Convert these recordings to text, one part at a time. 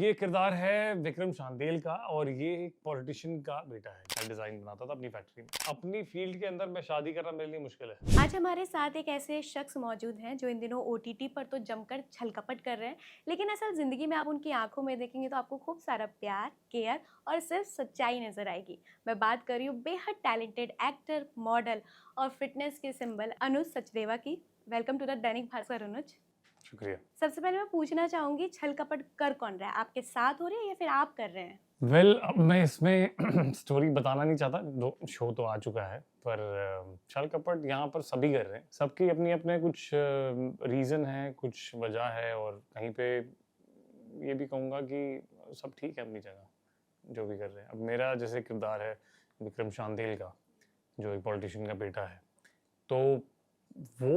ये किरदार है विक्रम शांदेल का और ये एक पॉलिटिशियन का बेटा है। मैं डिजाइन बनाता था अपनी फैक्ट्री में। अपनी फील्ड के अंदर मैं शादी करना मेरे लिए मुश्किल है। आज हमारे साथ एक ऐसे शख्स मौजूद हैं जो इन दिनों ओटीटी पर तो जमकर छलकपट कर रहे हैं, लेकिन असल ज़िंदगी में आप उनकी आंखों में देखेंगे तो आपको खूब सारा प्यार, केयर और सिर्फ सच्चाई नज़र आएगी। मैं बात कर रही हूँ बेहद टैलेंटेड एक्टर, मॉडल और फिटनेस के सिंबल अनुज सचदेवा की। Welcome to the Dainik Bhaskar अनुज। शुक्रिया। सबसे पहले मैं पूछना चाहूँगी, छल-कपट कर कौन रहा है? आपके साथ हो रही है या फिर आप कर रहे हैं? अब मैं इसमें स्टोरी बताना नहीं चाहता, दो शो तो आ चुका है, पर छल कपट यहाँ पर सभी कर रहे हैं। सबकी अपनी अपने कुछ रीज़न है, कुछ वजह है, और कहीं पे ये भी कहूँगा कि सब ठीक है अपनी जगह, जो भी कर रहे हैं। अब मेरा जैसे किरदार है विक्रम शांदेल का, जो एक पॉलिटिशियन का बेटा है, तो वो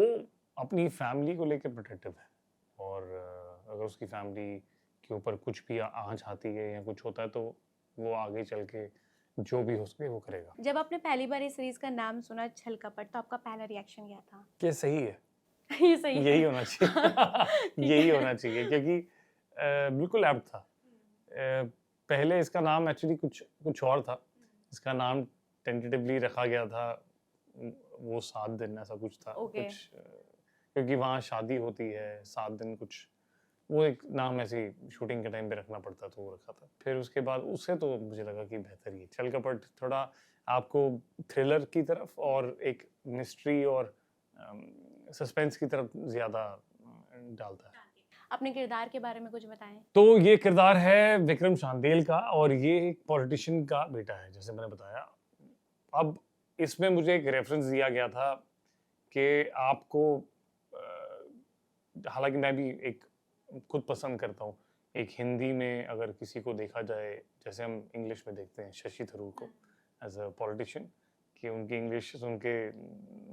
अपनी फैमिली को लेकर प्रोटेक्टिव है, और अगर उसकी फैमिली के ऊपर कुछ भी आँच आती है या कुछ होता है तो वो आगे चल के जो भी हो सके वो करेगा। जब आपने पहली बार इस सीरीज़ का नाम सुना छल-कपट, तो आपका पहला रिएक्शन क्या था? ये सही है, ये सही यही है। होना चाहिए। ठीक यही है। होना चाहिए, क्योंकि बिल्कुल एप्ट था। पहले इसका नाम एक्चुअली कुछ कुछ और था। इसका नाम टेंटेटिवली रखा गया था, वो 7 दिन ऐसा कुछ था। ओके। कुछ क्योंकि वहाँ शादी होती है 7 दिन, कुछ वो एक नाम ऐसे ही शूटिंग के टाइम पे रखना पड़ता, तो वो रखा था। फिर उसके बाद उससे तो मुझे लगा कि बेहतर ही है। छल कपट थोड़ा आपको थ्रिलर की तरफ और एक मिस्ट्री और सस्पेंस की तरफ ज़्यादा डालता है। अपने किरदार के बारे में कुछ बताएँ? तो ये किरदार है विक्रम शांदेल का और ये एक पॉलिटिशियन का बेटा है, जैसे मैंने बताया। अब इसमें मुझे एक रेफरेंस दिया गया था कि आपको हालाँकि मैं भी एक खुद पसंद करता हूँ। एक हिंदी में अगर किसी को देखा जाए, जैसे हम इंग्लिश में देखते हैं शशि थरूर को एज़ अ पॉलिटिशियन, कि उनकी इंग्लिश सुन के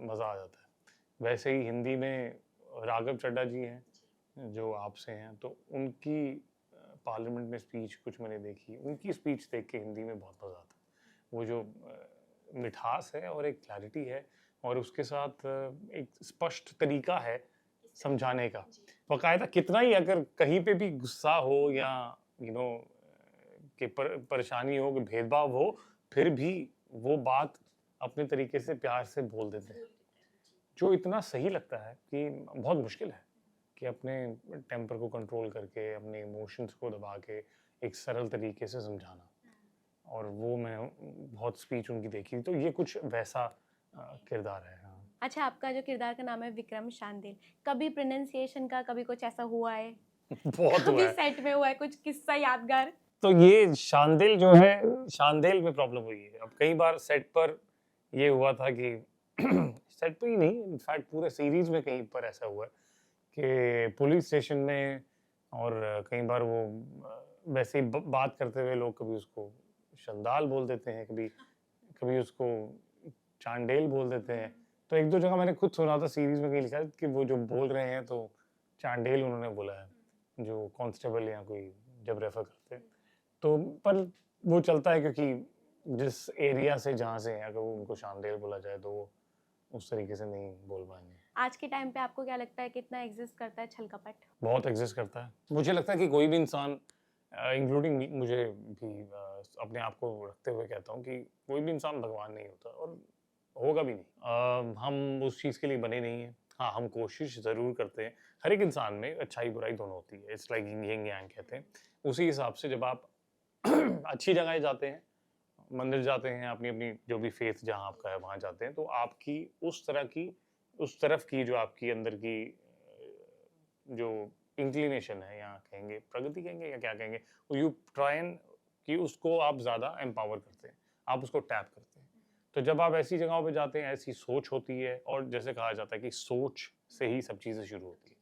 मज़ा आ जाता है। वैसे ही हिंदी में राघव चड्ढा जी हैं, जो आपसे हैं, तो उनकी पार्लियामेंट में स्पीच कुछ मैंने देखी, उनकी स्पीच देख के हिंदी में बहुत मज़ा आता है। वो जो मिठास है और एक क्लैरिटी है, और उसके साथ एक स्पष्ट तरीका है समझाने का। बाकायदा कितना ही अगर कहीं पे भी गुस्सा हो या कि परेशानी हो, कि भेदभाव हो, फिर भी वो बात अपने तरीके से प्यार से बोल देते हैं, जो इतना सही लगता है कि बहुत मुश्किल है कि अपने टेम्पर को कंट्रोल करके, अपने इमोशंस को दबा के एक सरल तरीके से समझाना। और वो मैं बहुत स्पीच उनकी देखी, तो ये कुछ वैसा किरदार है। हाँ। अच्छा, आपका जो किरदार का नाम है विक्रम शांदेल, कभी प्रोनंसिएशन का कभी कुछ ऐसा हुआ है? बहुत हुआ कभी है। सेट में हुआ है कुछ किस्सा यादगार? तो ये शांदेल जो है, शांदेल में प्रॉब्लम हुई है। अब कई बार सेट पर ये हुआ था कि सेट पे ही नहीं, इनफैक्ट पूरे सीरीज में कहीं पर ऐसा हुआ है कि पुलिस स्टेशन में, और कई बार वो वैसे ही बात करते हुए लोग कभी उसको शंदाल बोल देते हैं, कभी कभी उसको चांडेल बोल देते हैं। तो एक दो जगह मैंने खुद सुना था, सीरीज में कहीं लिखा है कि वो जो बोल रहे हैं तो चांडेल उन्होंने बोला है, जो कांस्टेबल या कोई जब रेफर करते हैं। तो पर वो चलता है, क्योंकि जिस एरिया से जहाँ से है, अगर वो उनको शांडेल बोला जाए तो वो उस तरीके से नहीं बोल पाएंगे। आज के टाइम पे आपको क्या लगता है कितना एग्जिस्ट करता है छल-कपट? बहुत एग्जिस्ट करता है। मुझे लगता है कि कोई भी इंसान, इंक्लूडिंग मुझे भी, अपने आप को रखते हुए कहता हूँ कि कोई भी इंसान भगवान नहीं होता, और होगा भी नहीं। हम उस चीज़ के लिए बने नहीं हैं। हाँ, हम कोशिश ज़रूर करते हैं। हर एक इंसान में अच्छाई बुराई दोनों होती है। इट्स लाइक यिन यांग कहते हैं। उसी हिसाब से जब आप अच्छी जगह जाते हैं, मंदिर जाते हैं, अपनी-अपनी जो भी फ़ेथ जहाँ आपका है वहाँ जाते हैं, तो आपकी उस तरफ की जो आपकी अंदर की जो इंक्लिनेशन है, या कहेंगे प्रगति कहेंगे या क्या कहेंगे, यू ट्राई एंड कि उसको आप ज़्यादा एम्पावर करते हैं, आप उसको टैप करते हैं। तो जब आप ऐसी जगहों पे जाते हैं, ऐसी सोच होती है, और जैसे कहा जाता है कि सोच से ही सब चीज़ें शुरू होती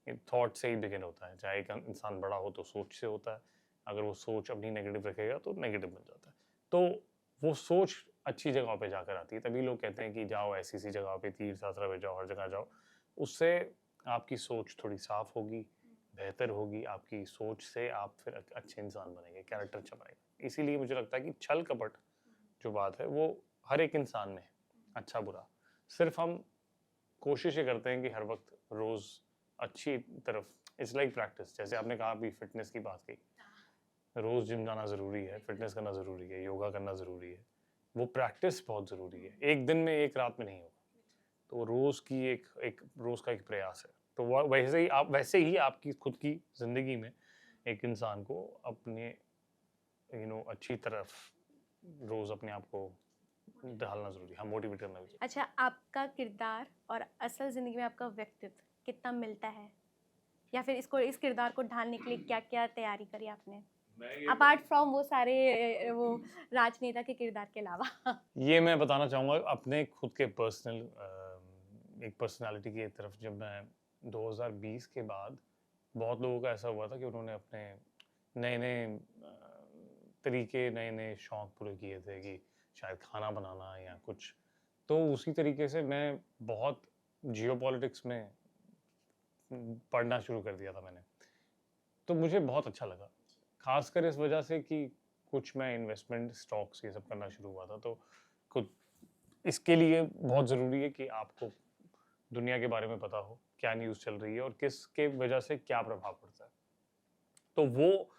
है। थॉट से ही बिगिन होता है। चाहे एक इंसान बड़ा हो तो सोच से होता है, अगर वो सोच अपनी नेगेटिव रखेगा तो नेगेटिव बन जाता है। तो वो सोच अच्छी जगहों पे जाकर आती है, तभी लोग कहते हैं कि जाओ ऐसी-ऐसी जगह पे, तीर्थ यात्रा पे जाओ, हर जगह जाओ। उससे आपकी सोच थोड़ी साफ होगी, बेहतर होगी। आपकी सोच से आप फिर अच्छे इंसान बनेंगे, कैरेक्टर अच्छा बनेगा। इसीलिए मुझे लगता है कि छल कपट जो बात है वो हर एक इंसान में है, अच्छा बुरा। सिर्फ हम कोशिश ये करते हैं कि हर वक्त रोज अच्छी तरफ, इट्स लाइक प्रैक्टिस। जैसे आपने कहा अभी फिटनेस की बात की, रोज़ जिम जाना ज़रूरी है, फिटनेस करना ज़रूरी है, योगा करना ज़रूरी है। वो प्रैक्टिस बहुत ज़रूरी है। एक दिन में, एक रात में नहीं होगा। तो रोज़ की एक एक रोज़ का एक प्रयास है। तो वो वैसे ही आपकी खुद की ज़िंदगी में एक इंसान को अपने अच्छी तरफ रोज़ अपने आप को ढालना ज़रूरी है। हाँ, मोटिवेट करना भी ज़रूरी अच्छा, आपका किरदार और असल ज़िंदगी में आपका व्यक्तित्व कितना मिलता है? या फिर इस किरदार को ढालने के लिए क्या-क्या तैयारी करी आपने? अपार्ट फ्रॉम वो सारे वो राजनेता के किरदार के अलावा। है। ये मैं बताना चाहूँगा अपने खुद के एक पर्सनैलिटी की तरफ। जब मैं 2020 के बाद बहुत लोगों का ऐसा हुआ था कि उन्होंने अपने नए-नए तरीके, नए-नए शौक पूरे किए थे कि शायद खाना बनाना या कुछ। तो उसी तरीके से मैं बहुत जियोपॉलिटिक्स में पढ़ना शुरू कर दिया था मैंने। तो मुझे बहुत अच्छा लगा। ख़ासकर इस वजह से कि कुछ मैं इन्वेस्टमेंट स्टॉक्स ये सब करना शुरू हुआ था। तो खुद इसके लिए बहुत ज़रूरी है कि आपको दुनिया के बारे में पता हो, क्या न्यूज़ चल रही है और किसके वजह से क्या प्रभाव पड़ता है। तो वो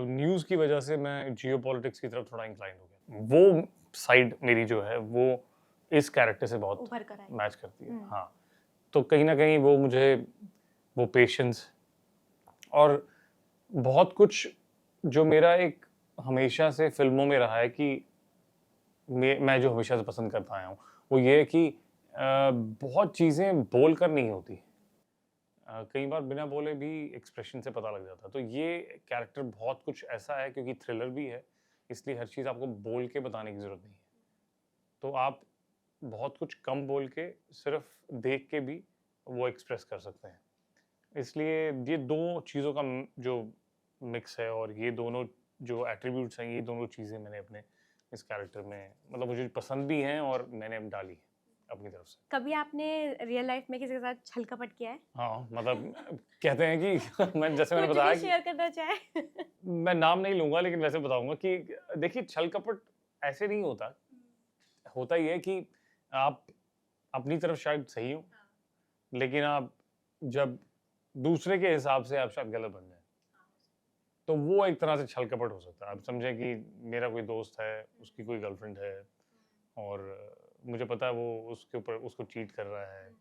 न्यूज़ की वजह से मैं जियोपॉलिटिक्स की तरफ थोड़ा इंक्लाइंड हो गया। वो साइड मेरी जो है वो इस कैरेक्टर से बहुत उभर कर आई। मैच करती है। हुँ। हाँ, तो कहीं न कहीं वो मुझे वो पेशेंस और बहुत कुछ जो मेरा एक हमेशा से फ़िल्मों में रहा है कि मैं जो हमेशा से पसंद करता आया हूँ, वो ये है कि बहुत चीज़ें बोल कर नहीं होती। कई बार बिना बोले भी एक्सप्रेशन से पता लग जाता है। तो ये कैरेक्टर बहुत कुछ ऐसा है क्योंकि थ्रिलर भी है, इसलिए हर चीज़ आपको बोल के बताने की ज़रूरत नहीं है। तो आप बहुत कुछ कम बोल के सिर्फ़ देख के भी वो एक्सप्रेस कर सकते हैं। इसलिए ये 2 चीज़ों का जो मिक्स है और ये दोनों जो एट्रिब्यूट्स हैं, ये दोनों चीज़ें मैंने अपने इस कैरेक्टर में मतलब मुझे पसंद भी हैं और मैंने डाली हैं अपनी तरफ से। कभी आपने रियल लाइफ़ में किसी के साथ छल-कपट किया है? हाँ, मतलब कहते हैं कि मैंने कुछ बताया भी कि शेयर करना चाहें? मैं नाम नहीं लूँगा लेकिन वैसे बताऊँगा कि देखिए छल-कपट ऐसे नहीं होता। होता ये है कि आप अपनी तरफ शायद सही हो, लेकिन आप जब दूसरे के हिसाब से आप शायद गलत बन जाएँ। तो वो एक तरह से छल-कपट हो सकता है। आप समझें कि मेरा कोई दोस्त है, उसकी कोई गर्लफ्रेंड है और मुझे पता है वो उसके ऊपर उसको चीट कर रहा है।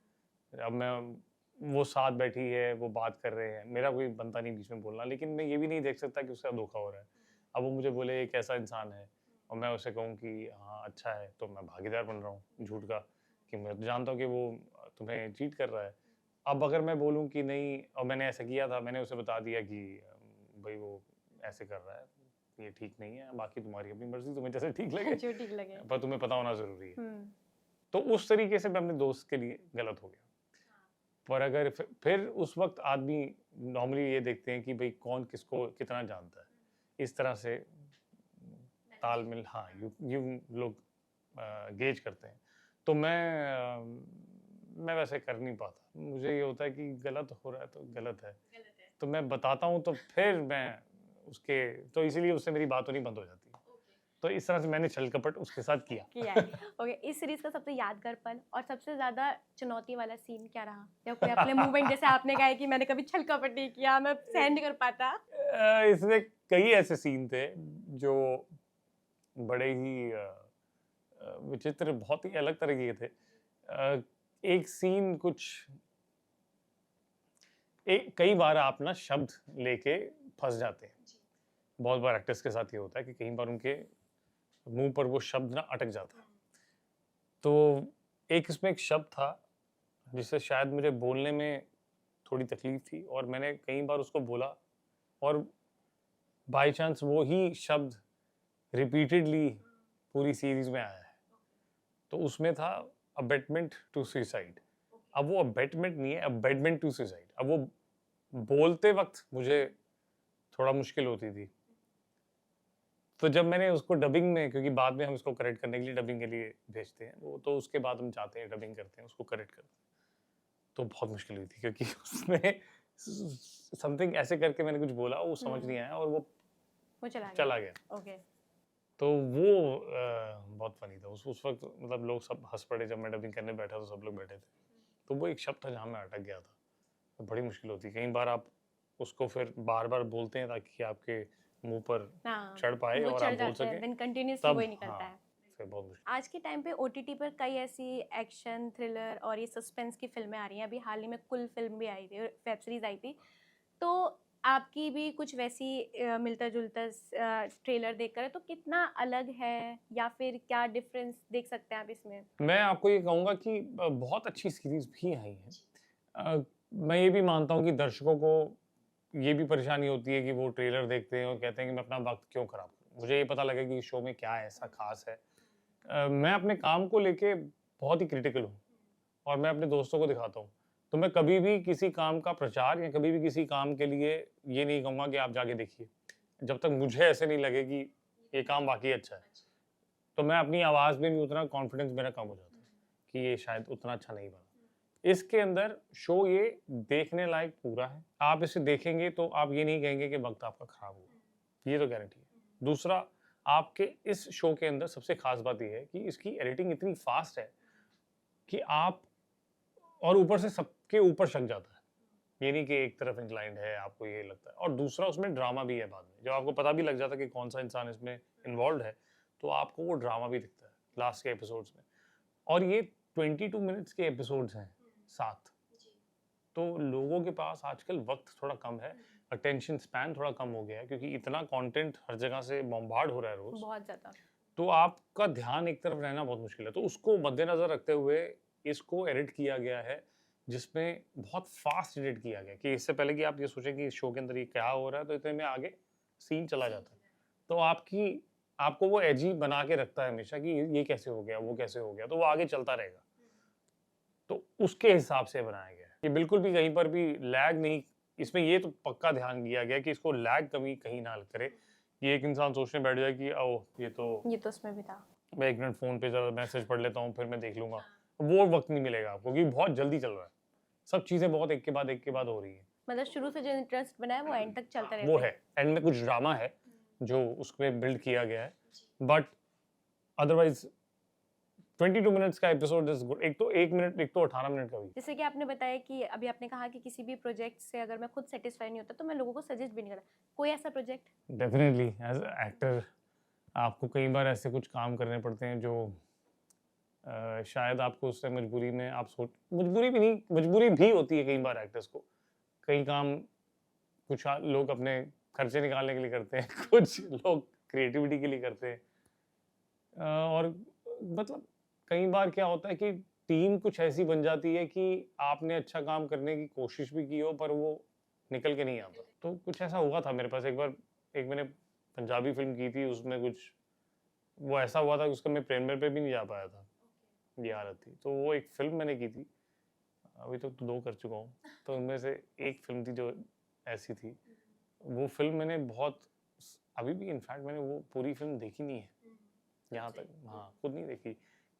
अब मैं वो साथ बैठी है, वो बात कर रहे हैं, मेरा कोई बनता नहीं बीच में बोलना, लेकिन मैं ये भी नहीं देख सकता कि उसके साथ धोखा हो रहा है। अब वो मुझे बोले ये कैसा इंसान है और मैं उसे कहूँ कि हाँ, अच्छा है, तो मैं भागीदार बन रहा हूँ झूठ का कि मैं तो जानता हूँ कि वो तुम्हें चीट कर रहा है। अब अगर मैं बोलूँ कि नहीं और मैंने ऐसा किया था, मैंने उसे बता दिया कि भई वो ऐसे कर रहा है, ये ठीक नहीं है, बाकी तुम्हारी अपनी मर्ज़ी, तुम्हें जैसे ठीक लगे, जो ठीक लगे। पर तुम्हें पता होना ज़रूरी है। हुँ। तो उस तरीके से मैं अपने दोस्त के लिए गलत हो गया। पर अगर फिर उस वक़्त आदमी नॉर्मली ये देखते हैं कि भई कौन किसको कितना जानता है। इस तरह से तालमेल हाँ, यूँ लोग गेज करते हैं। तो मैं वैसे कर नहीं पाता। मुझे ये होता है कि गलत हो रहा है तो गलत है। तो मैं बताता हूँ तो फिर मैं उसके तो इसीलिए उससे मेरी बात होनी बंद हो जाती है। तो इस तरह से मैंने छल-कपट उसके साथ किया। किया है। ओके, इस सीरीज़ का सबसे यादगार पल और सबसे ज़्यादा चुनौती वाला सीन क्या रहा? या कोई आपने मूवमेंट जैसे आपने कहा है कि मैंने कभी छल-कपट नहीं किया, मैं सहन नहीं कर पाता। इसमें कई ऐसे सीन थे जो बड़े ही विचित्र बहुत ही अलग तरह के थे। एक सीन कुछ कई बार आप ना शब्द लेके फँस जाते हैं। बहुत बार एक्टर्स के साथ ये होता है कि कई बार उनके मुँह पर वो शब्द ना अटक जाता है। तो एक इसमें एक शब्द था जिसे शायद मुझे बोलने में थोड़ी तकलीफ़ थी और मैंने कई बार उसको बोला और बाय चांस वो ही शब्द रिपीटेडली पूरी सीरीज़ में आया है। तो उसमें था अबेटमेंट टू सुसाइड। अब वो अबेटमेंट नहीं है, अबेटमेंट टू सुसाइड। अब वो बोलते वक़्त मुझे थोड़ा मुश्किल होती थी। तो जब मैंने उसको डबिंग में क्योंकि बाद में हम इसको करेक्ट करने के लिए डबिंग के लिए भेजते हैं, वो तो उसके बाद हम जाते हैं, डबिंग करते हैं, उसको करेक्ट करते हैं। तो बहुत मुश्किल हुई थी क्योंकि उसमें समथिंग ऐसे करके मैंने कुछ बोला, वो समझ नहीं आया और वो वो चला गया। चला गया। ओके। तो वो बहुत फ़नी था। उस वक़्त मतलब लोग सब हँस पड़े जब मैं डबिंग करने बैठा तो सब लोग बैठे थे। तो वो एक शब्द था जहाँ मैं अटक गया था। तो बड़ी मुश्किल होती है। कई बार आप उसको फिर बार-बार बोलते हैं ताकि आपके मुंह पर हाँ, चढ़ पाए वो और चढ़ आप बोल जाता है, सकें, देन कंटिन्यूअसली तब वही निकलता हाँ, है। फिर बहुत मुश्किल। आज के टाइम पे ओटीटी पर कई ऐसी एक्शन, थ्रिलर और ये सस्पेंस की फिल्में आ रही हैं। अभी हाल ही में कुल फिल्म भी आई थी, वेब सीरीज आई थी। तो आपकी भी कुछ वैसी मिलता-जुलता ट्रेलर देखकर है, तो कितना अलग है या फिर क्या डिफरेंस देख सकते हैं आप इसमें? मैं आपको ये कहूँगा कि बहुत अच्छी सीरीज़ भी आई हैं। मैं ये भी मानता हूँ कि दर्शकों को ये भी परेशानी होती है कि वो ट्रेलर देखते हैं और कहते हैं कि मैं अपना वक़्त क्यों खराब करूँ? मुझे ये पता लगे कि इस शो में क्या ऐसा ख़ास है। मैं अपने काम को लेके बहुत ही क्रिटिकल हूँ और मैं अपने दोस्तों को दिखाता हूँ। तो मैं कभी भी किसी काम का प्रचार या कभी भी किसी काम के लिए ये नहीं कहूँगा कि आप जाके देखिए। जब तक मुझे ऐसे नहीं लगे कि ये काम वाक़ई अच्छा है। तो मैं अपनी आवाज़ में भी उतना कॉन्फिडेंस मेरा कम हो जाता है कि ये शायद उतना अच्छा नहीं बना। इसके अंदर शो ये देखने लायक पूरा है। आप इसे देखेंगे तो आप ये नहीं कहेंगे कि वक़्त आपका खराब हुआ। ये तो गारंटी है। दूसरा, आपके इस शो के अंदर सबसे ख़ास बात ये है कि इसकी एडिटिंग इतनी फ़ास्ट है कि आप और ऊपर से सबके ऊपर शक जाता है। ये नहीं कि एक तरफ इंक्लाइंड है, आपको ये लगता है। और दूसरा, उसमें ड्रामा भी है बाद में। जब आपको पता भी लग जाता है कि कौन-सा इंसान इसमें इन्वॉल्व्ड है, तो आपको वो ड्रामा भी दिखता है लास्ट के एपिसोड्स में। और ये 22 मिनट्स के एपिसोड्स हैं, 7। तो लोगों के पास आजकल वक़्त थोड़ा कम है, अटेंशन स्पैन थोड़ा कम हो गया है क्योंकि इतना कंटेंट हर जगह से बॉम्बार्ड हो रहा है रोज़। बहुत ज़्यादा। तो आपका ध्यान एक तरफ रहना बहुत मुश्किल है। तो उसको मद्देनज़र रखते हुए इसको एडिट किया गया है, जिसमें बहुत फ़ास्ट एडिट किया गया है कि इससे पहले कि आप ये सोचें कि इस शो के अंदर ये क्या हो रहा है, तो इतने में आगे सीन चला जाता है। तो आपको वो एजी बना के रखता है हमेशा कि ये कैसे हो गया, वो कैसे हो गया, तो वो आगे चलता रहेगा। तो उसके हिसाब से बनाया गया है। ये बिल्कुल भी कहीं पर भी लैग नहीं, इसमें ये तो पक्का ध्यान दिया गया है कि इसको लैग कमी कहीं ना करे। कि एक इंसान सोचने बैठ जाए कि ओह! ये तो उसमें भी था। मैं 1 मिनट फ़ोन पे ज़रा मैसेज पढ़ लेता हूँ, फिर मैं देख लूँगा। वो वक़्त नहीं मिलेगा आपको क्योंकि बहुत जल्दी चल रहा है। सब चीज़ें बहुत एक के बाद हो रही हैं। मतलब शुरू से जो इंटरेस्ट बना है वो एंड तक चलते वो रहते है, हैं। एंड में कुछ ड्रामा है, जो उसमें बिल्ड किया गया है। बट अदरवाइज़ 22 मिनट्स का एपिसोड इज़ गुड। एक तो 18 मिनट का भी। जैसे कि आपने बताया कि अभी आपने कहा कि किसी भी प्रोजेक्ट से अगर मैं खुद सैटिस्फाई नहीं होता तो मैं लोगों को सजेस्ट भी नहीं करता। कोई ऐसा project? Definitely as a actor आपको कई बार ऐसे कुछ काम करने पड़ते हैं जो शायद आपको उससे मजबूरी में आप सोच मजबूरी भी नहीं, मजबूरी भी होती है कई बार एक्टर्स को। कई काम लोग अपने खर्चे निकालने के लिए करते हैं, कुछ लोग क्रिएटिविटी के लिए करते हैं। और मतलब कई बार क्या होता है कि टीम कुछ ऐसी बन जाती है कि आपने अच्छा काम करने की कोशिश भी की हो पर वो निकल के नहीं आता। तो कुछ ऐसा हुआ था मेरे पास एक बार। एक मैंने पंजाबी फ़िल्म की थी, उसमें कुछ वो ऐसा हुआ था कि उसका मैं प्रीमियर पे भी नहीं जा पाया था, ये हालत थी। तो वो एक फ़िल्म मैंने की थी, अभी तक तो 2 कर चुका हूँ। तो उनमें से एक फ़िल्म थी जो ऐसी थी। वो फ़िल्म मैंने बहुत अभी भी इनफैक्ट मैंने वो पूरी फ़िल्म देखी नहीं है, यहाँ तक हाँ, खुद नहीं देखी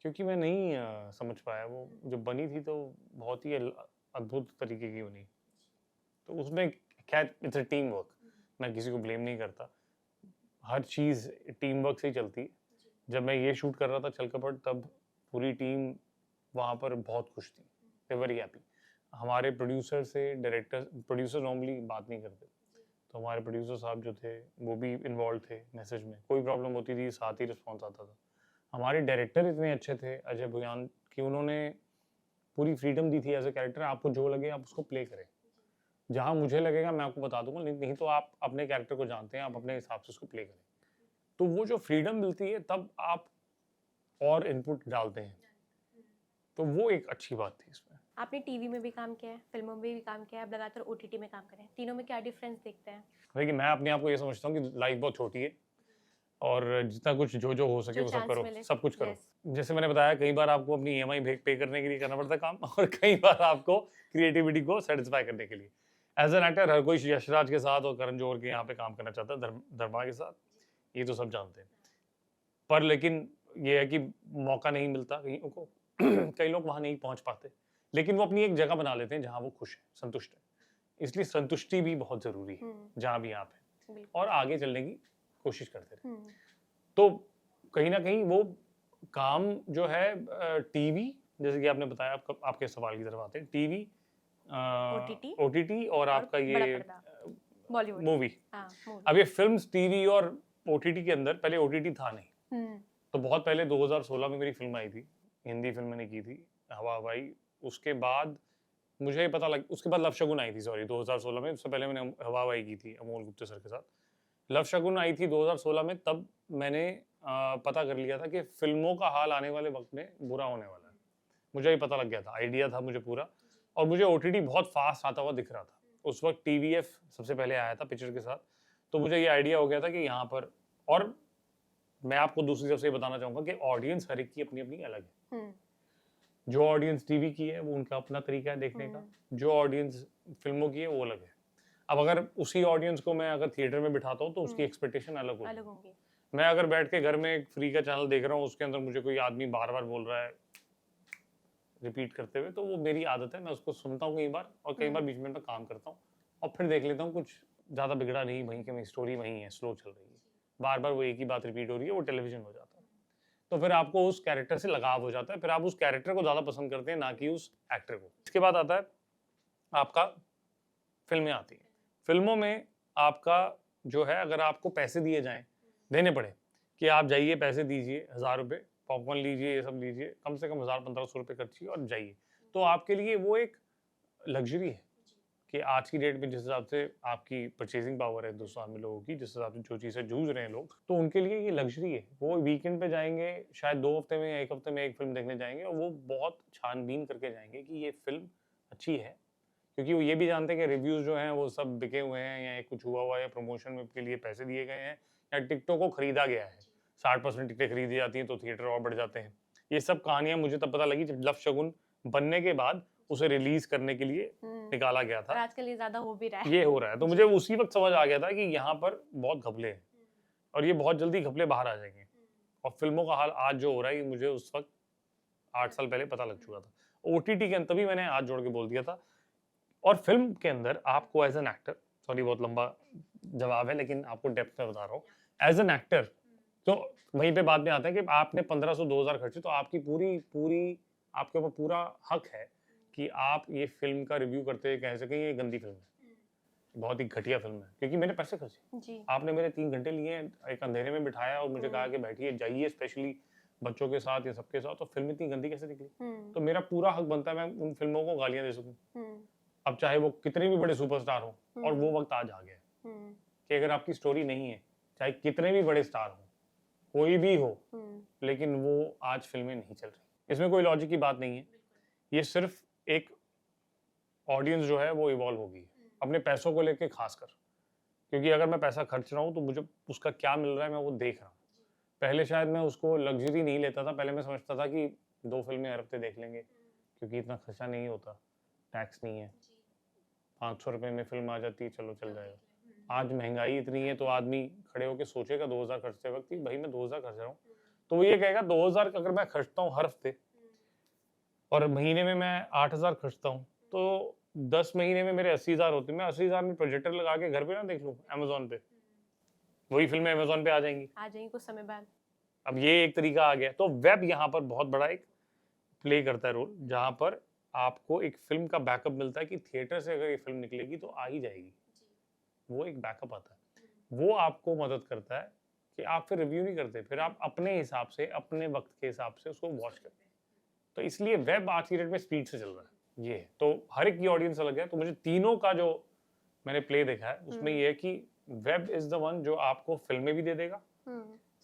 क्योंकि मैं नहीं समझ पाया। वो जब बनी थी तो बहुत ही अद्भुत तरीके की बनी। तो उसमें खैर इट्स अ टीम वर्क, मैं किसी को ब्लेम नहीं करता। हर चीज़ टीम वर्क से ही चलती है। जब मैं ये शूट कर रहा था छल कपट, तब पूरी टीम वहाँ पर बहुत खुश थी, दे वेरी हैप्पी। हमारे प्रोड्यूसर से डायरेक्टर, प्रोड्यूसर नॉर्मली बात नहीं करते, तो हमारे प्रोड्यूसर साहब जो थे वो भी इन्वॉल्व थे मैसेज में। कोई प्रॉब्लम होती थी साथ ही रिस्पॉन्स आता था। हमारे डायरेक्टर इतने अच्छे थे अजय भुयान कि उन्होंने पूरी फ्रीडम दी थी एज अ कैरेक्टर, आपको जो लगे आप उसको प्ले करें। जहाँ मुझे लगेगा मैं आपको बता दूंगा, नहीं तो आप अपने कैरेक्टर को जानते हैं, आप अपने हिसाब से उसको प्ले करें। तो वो जो फ्रीडम मिलती है तब आप और इनपुट डालते हैं, तो वो एक अच्छी बात थी इसमें। आपने टीवी में भी काम किया है, फिल्मों में भी काम किया है, अब लगातार ओटीटी में काम कर रहे हैं। तीनों में क्या डिफरेंस देखते हैं? देखिए, मैं अपने आप को ये समझता हूँ कि लाइफ बहुत छोटी है और जितना कुछ जो हो सके जो वो सब चांस करो, मिले। सब कुछ करो। यस। जैसे मैंने बताया, कई बार आपको अपनी ईएमआई पे करने के लिए करना पड़ता है काम और कई बार आपको क्रिएटिविटी को सेटिस्फाई करने के लिए। एज एन एक्टर हर कोई यशराज के साथ और करण जौहर के यहाँ पे काम करना चाहता है, धर्मा के साथ, ये तो सब जानते हैं। पर लेकिन ये है कि मौका नहीं मिलता कईयों को कई लोग वहाँ नहीं पहुँच पाते, लेकिन वो अपनी एक जगह बना लेते हैं जहाँ वो खुश हैं, संतुष्ट हैं। इसलिए संतुष्टि भी बहुत ज़रूरी है, जहाँ भी आप हैं, बिल्कुल। और आगे चलने की कोशिश करते रहें। हम्म। तो कहीं न कहीं वो काम जो है टीवी, जैसे कि आपने बताया, आपके सवाल की तरफ आते हैं, टीवी, ओटीटी ओटीटी और और आपका बड़ा ये पर्दा, बॉलीवुड मूवी। हाँ मूवी अब ये फिल्म्स, टीवी और ओटीटी के अंदर, पहले ओटीटी था नहीं, हम्म तो बहुत पहले 2016 में मेरी फिल्म आई थी, हिंदी फिल्म मैंने की थी, हवा हवाई। उसके बाद मुझे पता लग, उसके बाद लव शगुन आई थी, सॉरी 2016 में। उससे पहले मैंने हवा हवाई की थी अमोल गुप्ते सर के साथ। लव शगुन आई थी 2016 में, तब मैंने पता कर लिया था कि फिल्मों का हाल आने वाले वक्त में बुरा होने वाला है। मुझे ये पता लग गया था, आइडिया था मुझे पूरा। और मुझे ओटीटी बहुत फास्ट आता हुआ दिख रहा था। उस वक्त टीवीएफ सबसे पहले आया था पिक्चर के साथ, तो मुझे ये आइडिया हो गया था कि यहाँ पर, और मैं आपको दूसरी तरफ से ये बताना चाहूँगा कि ऑडियंस हर एक की अपनी अपनी अलग है। जो ऑडियंस टीवी की है वो उनका अपना तरीका है देखने का, जो ऑडियंस फिल्मों की है वो अलग है। अब अगर उसी ऑडियंस को मैं अगर थिएटर में बिठाता हूँ तो उसकी एक्सपेक्टेशन अलग होगी। मैं अगर बैठ के घर में एक फ्री का चैनल देख रहा हूँ, उसके अंदर मुझे कोई आदमी बार बार बोल रहा है रिपीट करते हुए, तो वो मेरी आदत है, मैं उसको सुनता हूँ कई बार, और कई बार बीच में मैं काम करता हूँ और फिर देख लेता हूँ कुछ ज़्यादा बिगड़ा नहीं, वहीं की स्टोरी वहीं है, स्लो चल रही है, बार बार वो एक ही बात रिपीट हो रही है, वो टेलीविजन हो जाता है। तो फिर आपको उस कैरेक्टर से लगाव हो जाता है, फिर आप उस कैरेक्टर को ज़्यादा पसंद करते हैं, ना कि उस एक्टर को। इसके बाद आता है आपका, फिल्में आती हैं। फिल्मों में आपका जो है, अगर आपको पैसे दिए जाएं, देने पड़े कि आप जाइए पैसे दीजिए, 1000 रुपये पॉपकॉर्न लीजिए, ये सब लीजिए, कम से कम 1000-1500 रुपये खर्चिए और जाइए, तो आपके लिए वो एक लग्जरी है कि आज की डेट में जिस हिसाब से आपकी परचेजिंग पावर है हिंदुस्तान में लोगों की, जिस हिसाब से जो चीज़ें जूझ रहे हैं लोग, तो उनके लिए ये लग्जरी है। वो वीकेंड पे जाएंगे, शायद 2 हफ्ते में या 1 हफ्ते में एक फिल्म देखने जाएंगे, और वो बहुत छानबीन करके जाएंगे कि ये फिल्म अच्छी है, क्योंकि वो ये भी जानते हैं कि रिव्यूज़ जो हैं वो सब बिके हुए हैं, या कुछ हुआ हुआ है, या प्रमोशन के लिए पैसे दिए गए हैं, या टिकटों को खरीदा गया है। 60% टिकटें खरीदी जाती हैं तो थिएटर और बढ़ जाते हैं। ये सब कहानियाँ मुझे तब पता लगी जब लव शगुन बनने के बाद उसे रिलीज करने के लिए निकाला गया और था। आजकल ये ज्यादा हो भी रहा है। ये हो रहा है, तो मुझे उसी वक्त समझ आ गया था कि यहाँ पर बहुत घपले हैं, और ये बहुत जल्दी घपले बाहर आ जाएंगे। और फिल्मों का हाल आज जो हो रहा है, ये मुझे उस वक्त 8 साल पहले पता लग चुका था। ओटीटी के अंदर तभी मैंने हाथ जोड़ के बोल दिया था। और फिल्म के अंदर आपको एज एन एक्टर, सॉरी बहुत लंबा जवाब है लेकिन आपको डेप्थ में बता रहा हूँ, एज एन एक्टर, तो वहीं पे बाद में आता है कि आपने 1500-2000 खर्चे, तो आपकी पूरी पूरी आपके ऊपर पूरा हक है कि आप ये फिल्म का रिव्यू करते हुए कह सकें ये गंदी फिल्म है, बहुत ही घटिया फिल्म है, क्योंकि मैंने पैसे खर्चे जी आपने मेरे 3 घंटे लिए, एक अंधेरे में बिठाया और मुझे कहा कि बैठिए जाइए, स्पेशली बच्चों के साथ या सबके साथ, तो फिल्म इतनी गंदी कैसे निकली? तो मेरा पूरा हक बनता है मैं उन फिल्मों को गालियां दे सकूं। अब चाहे वो कितने भी बड़े सुपरस्टार हो, और वो वक्त आज आ गया कि अगर आपकी स्टोरी नहीं है, चाहे कितने भी बड़े स्टार हो, कोई भी हो, लेकिन वो आज फिल्में नहीं चल रही। इसमें कोई लॉजिक की बात नहीं है, ये सिर्फ एक ऑडियंस जो है वो इवॉल्व होगी अपने पैसों को लेके, खासकर क्योंकि अगर मैं पैसा खर्च रहा हूँ तो मुझे उसका क्या मिल रहा है मैं वो देख रहा हूँ। पहले शायद मैं उसको लग्जरी नहीं लेता था, पहले मैं समझता था कि 2 फिल्में हर हफ्ते देख लेंगे क्योंकि इतना खर्चा नहीं होता, टैक्स नहीं है, 500 रुपये में फिल्म आ जाती है, चलो चल जाएगा। आज महंगाई इतनी है तो आदमी खड़े होकर सोचेगा 2000 खर्चते वक्त कि भाई मैं 2000 खर्च रहा हूँ, तो वो ये कहेगा 2000 अगर मैं खर्चता हूँ हर हफ्ते और महीने में मैं 8000 खर्चता हूँ, तो 10 महीने में मेरे 80,000 होते हैं, मैं 80,000 में प्रोजेक्टर लगा के घर पे ना देख लूँ अमेजोन पे, वही फिल्में अमेजोन पे आ जाएंगी कुछ समय बाद। अब ये एक तरीका आ गया। तो वेब यहाँ पर बहुत बड़ा एक प्ले करता है रोल, जहाँ पर आपको एक फिल्म का बैकअप मिलता है कि थिएटर से अगर ये फिल्म निकलेगी तो आ ही जाएगी, वो एक बैकअप आता है, वो आपको मदद करता है कि आप फिर रिव्यू नहीं करते, फिर आप अपने हिसाब से अपने वक्त के हिसाब से उसको वॉच करते हैं। तो इसलिए वेब आज की डेट में स्पीड से चल रहा है। ये तो हर एक की ऑडियंस अलग है, तो मुझे तीनों का जो मैंने प्ले देखा है उसमें ये है कि वेब इज द वन जो आपको फिल्में भी दे देगा,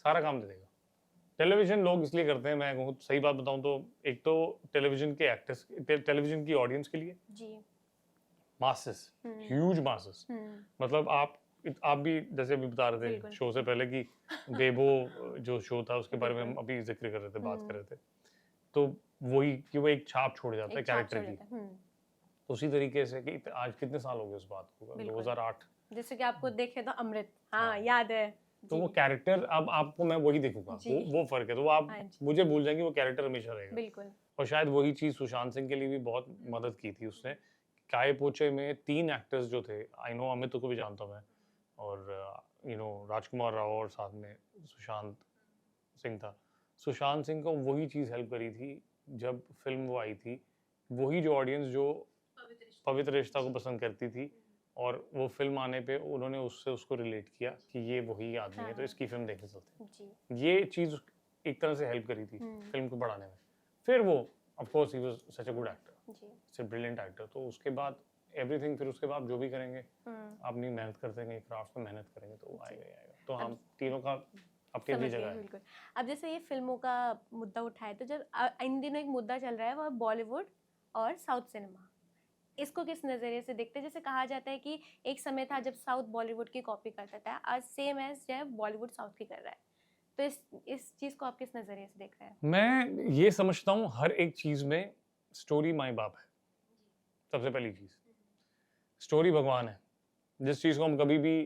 सारा काम दे देगा। टेलीविजन लोग इसलिए करते हैं, मैं कहूँ सही बात बताऊं तो, एक तो टेलीविजन के एक्टर्स, टेलीविजन की ऑडियंस के लिए जी मासेस, ह्यूज मासेस, मतलब आप भी जैसे अभी बता रहे थे शो से पहले कि बेबो जो शो था उसके बारे में हम अभी जिक्र कर रहे थे, बात कर रहे थे, तो वही कि वो एक छाप छोड़ जाता है कैरेक्टर की। उसी तरीके से कि आज कितने साल हो गए उस बात को, 2008, जैसे कि आपको देखे तो अमृत, हाँ याद है, तो वो कैरेक्टर अब आपको मैं वही देखूंगा, वो फर्क है, तो वो आप मुझे भूल जाएंगे, वो कैरेक्टर हमेशा रहेगा। बिल्कुल। और शायद वही चीज सुशांत सिंह के लिए भी बहुत मदद की थी उसने। काय पोचे में 3 एक्टर्स जो थे, आई नो अमित को भी जानता हूँ मैं, और राजकुमार राव, और साथ में सुशांत सिंह था। सुशांत सिंह को वही चीज़ हेल्प करी थी जब फिल्म वो आई थी, वही जो ऑडियंस जो पवित्र रिश्ता को पसंद करती थी और वो फिल्म आने पे उन्होंने उससे उसको रिलेट किया कि ये वही आदमी है, तो हाँ। इसकी फिल्म देखने चलते जी। हैं। ये चीज़ एक तरह से हेल्प करी थी हम्म। फिल्म को बढ़ाने में। फिर वो ऑफ कोर्स ही was such a good actor, जी। Such a brilliant actor. तो उसके बाद एवरीथिंग, फिर उसके बाद जो भी करेंगे अपनी मेहनत करते रहेंगे, क्राफ्ट में मेहनत करेंगे तो वो जी। आएगा ही आएगा। तो अब हम तीनों का अपनी अपनी समझ गई जगह है। बिल्कुल। अब जैसे ये फिल्मों का मुद्दा उठाए तो जब इन दिनों एक मुद्दा चल रहा है वो है बॉलीवुड और साउथ सिनेमा। इसको किस नज़रिए से देखते हैं? जैसे कहा जाता है कि एक समय था जब साउथ बॉलीवुड की कॉपी करता था, आज सेम एज जो है बॉलीवुड साउथ की कर रहा है। तो इस चीज़ को आप किस नज़रिए से देख रहे हैं? मैं ये समझता हूँ हर एक चीज़ में स्टोरी माँ बाप है। सबसे पहली चीज़, स्टोरी भगवान है। जिस चीज़ को हम कभी भी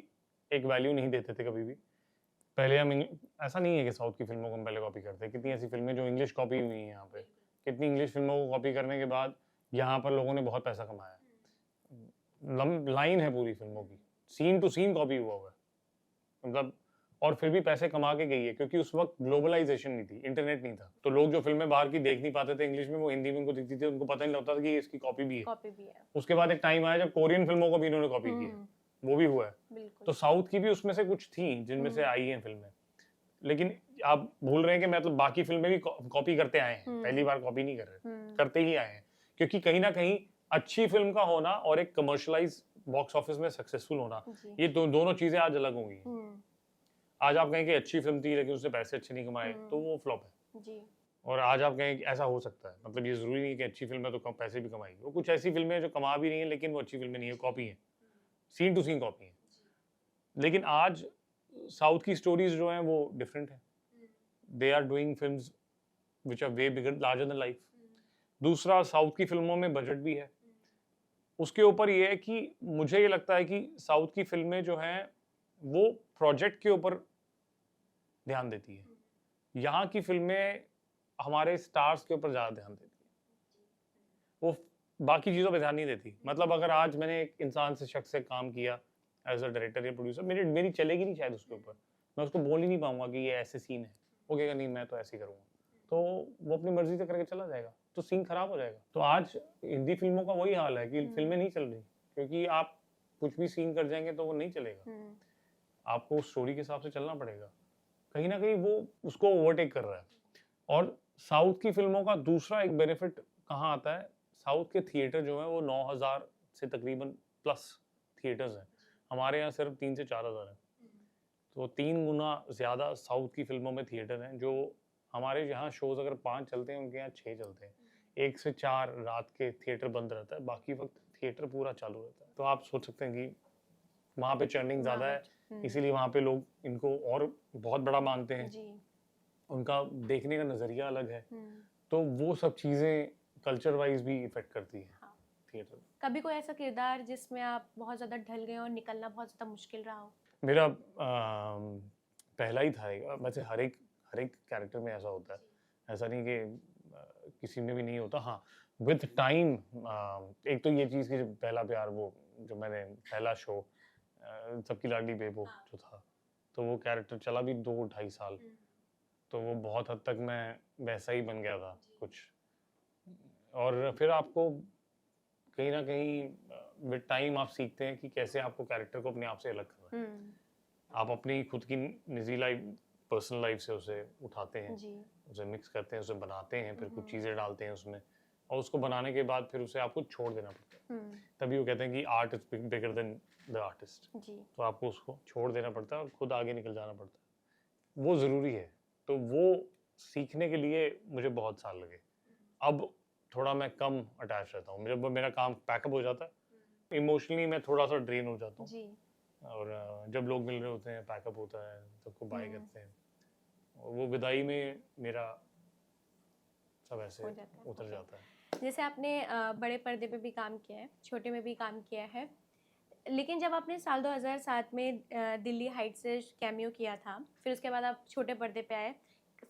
एक वैल्यू नहीं देते थे कभी भी। पहले हम ऐसा नहीं है कि साउथ की फ़िल्मों को हम पहले कॉपी करते हैं। कितनी ऐसी फ़िल्में जो इंग्लिश कॉपी हुई हैं यहाँ पे। कितनी इंग्लिश फ़िल्मों को कॉपी करने के बाद यहाँ पर लोगों ने बहुत पैसा कमाया है। लाइन है पूरी फ़िल्मों की, सीन टू सीन कॉपी हुआ है। मतलब और फिर भी पैसे कमा के गई है क्योंकि उस वक्त ग्लोबलाइजेशन नहीं थी, इंटरनेट नहीं था। तो लोग जो फ़िल्में बाहर की देख नहीं पाते थे इंग्लिश में, वो हिंदी में उनको दिखती थी, उनको पता नहीं लगता था कि ये इसकी कॉपी भी है। कॉपी भी है। उसके बाद एक टाइम आया जब कोरियन फ़िल्मों को भी इन्होंने कॉपी किया, वो भी हुआ है। बिल्कुल। तो साउथ की भी उसमें से कुछ थी जिनमें से आई हैं फ़िल्में। लेकिन आप भूल रहे हैं कि मतलब बाकी फ़िल्में भी कॉपी करते आए हैं, पहली बार कॉपी नहीं कर रहे, करते ही आए हैं। क्योंकि कहीं न कहीं अच्छी फ़िल्म का होना और एक कमर्शियलाइज़ बॉक्स ऑफिस में सक्सेसफुल होना, जी। ये दोनों चीज़ें आज अलग हो गई हैं। आज आप कहें कि अच्छी फ़िल्म थी लेकिन उसने पैसे अच्छे नहीं कमाए, तो वो फ्लॉप है। जी। और आज आप कहें कि ऐसा हो सकता है, मतलब ये ज़रूरी नहीं है कि अच्छी फ़िल्म है तो कम पैसे भी कमाएगी। वो कुछ ऐसी फ़िल्में हैं जो कमा भी रही हैं लेकिन वो अच्छी फ़िल्में नहीं है, कॉपी हैं, सीन टू सीन कॉपी हैं। लेकिन आज साउथ की स्टोरीज़ जो हैं वो डिफरेंट हैं। They are doing films which are way bigger larger than life. दूसरा, साउथ की फ़िल्मों में बजट भी है। उसके ऊपर ये है कि मुझे ये लगता है कि साउथ की फ़िल्में जो हैं वो प्रोजेक्ट के ऊपर ध्यान देती है। यहाँ की फ़िल्में हमारे स्टार्स के ऊपर ज़्यादा ध्यान देती है। वो बाकी चीज़ों पे ध्यान नहीं देती। मतलब अगर आज मैंने एक इंसान से, शख्स से काम किया एज़ अ डायरेक्टर या प्रोड्यूसर, मेरी चलेगी नहीं शायद उसके ऊपर। मैं उसको बोल ही नहीं पाऊँगा कि ये ऐसे सीन है। वो कहेगा नहीं मैं तो ऐसे ही करूँगा। तो वो अपनी मर्ज़ी से करके चला जाएगा, तो सीन खराब हो जाएगा। तो आज हिंदी फ़िल्मों का वही हाल है कि फ़िल्में नहीं चल रही, क्योंकि आप कुछ भी सीन कर जाएँगे तो वो नहीं चलेगा। आपको स्टोरी के हिसाब से चलना पड़ेगा। कहीं न कहीं वो उसको ओवरटेक कर रहा है। और साउथ की फ़िल्मों का दूसरा एक बेनिफिट कहाँ आता है, साउथ के थिएटर जो हैं वो 9,000 से तकरीबन प्लस थिएटर्स हैं। हमारे यहाँ सिर्फ 3 से 4,000 हैं। तो 3 गुना ज़्यादा साउथ की फ़िल्मों में थिएटर हैं, जो हमारे यहाँ शोज़ अगर 5 चलते हैं, उनके यहाँ 6 चलते हैं। 1 से 4 रात के थिएटर बंद रहता है, बाकी वक़्त थिएटर पूरा चालू रहता है। तो आप सोच सकते हैं कि वहाँ पे चर्निंग ज़्यादा है, इसीलिए वहाँ पे लोग इनको और बहुत बड़ा मानते हैं। जी। उनका देखने का नज़रिया अलग है। तो वो सब चीज़ें कल्चर वाइज़ भी इफ़ेक्ट करती हैं हाँ। थिएटर में। कभी कोई ऐसा किरदार जिसमें आप बहुत ज़्यादा ढल गए और निकलना बहुत ज़्यादा मुश्किल रहा हो? मेरा पहला ही था वैसे हर एक कैरेक्टर में ऐसा होता है। ऐसा नहीं कि किसी में भी नहीं होता। हाँ, विद टाइम एक तो ये चीज़ कि जब पहला प्यार, वो जो मैंने पहला शो सबकी लाडली बेबो जो था, तो वो कैरेक्टर चला भी 2 ढाई साल। तो वो बहुत हद तक मैं वैसा ही बन गया था कुछ। और फिर आपको कहीं न कहीं विद टाइम आप सीखते हैं कि कैसे आपको कैरेक्टर को अपने आप से अलग करना है। आप अपनी खुद की निजी लाइफ़, पर्सनल लाइफ़ से उसे उठाते हैं, जी। उसे मिक्स करते हैं, उसे बनाते हैं, फिर कुछ चीज़ें डालते हैं उसमें, और उसको बनाने के बाद फिर उसे आपको छोड़ देना पड़ता है। तभी वो कहते हैं कि art is bigger than the artist. जी। तो आपको उसको छोड़ देना पड़ता है और खुद आगे निकल जाना पड़ता है। वो ज़रूरी है। तो वो सीखने के लिए मुझे बहुत साल लगे। अब थोड़ा मैं कम अटैच रहता हूँ। जब मेरा काम पैकअप हो जाता है, इमोशनली मैं थोड़ा-सा ड्रेन हो जाता हूँ। जी। और जब लोग मिल रहे होते हैं, पैकअप होता है, सबको बाय करते हैं, और वो विदाई में मेरा सब ऐसे हो जाता है। उतर ओके। जाता है। जैसे आपने बड़े पर्दे पे भी काम किया है, छोटे में भी काम किया है। लेकिन जब आपने साल 2007 में दिल्ली हाइट्स से कैमियो किया था, फिर उसके बाद आप छोटे पर्दे पे आए,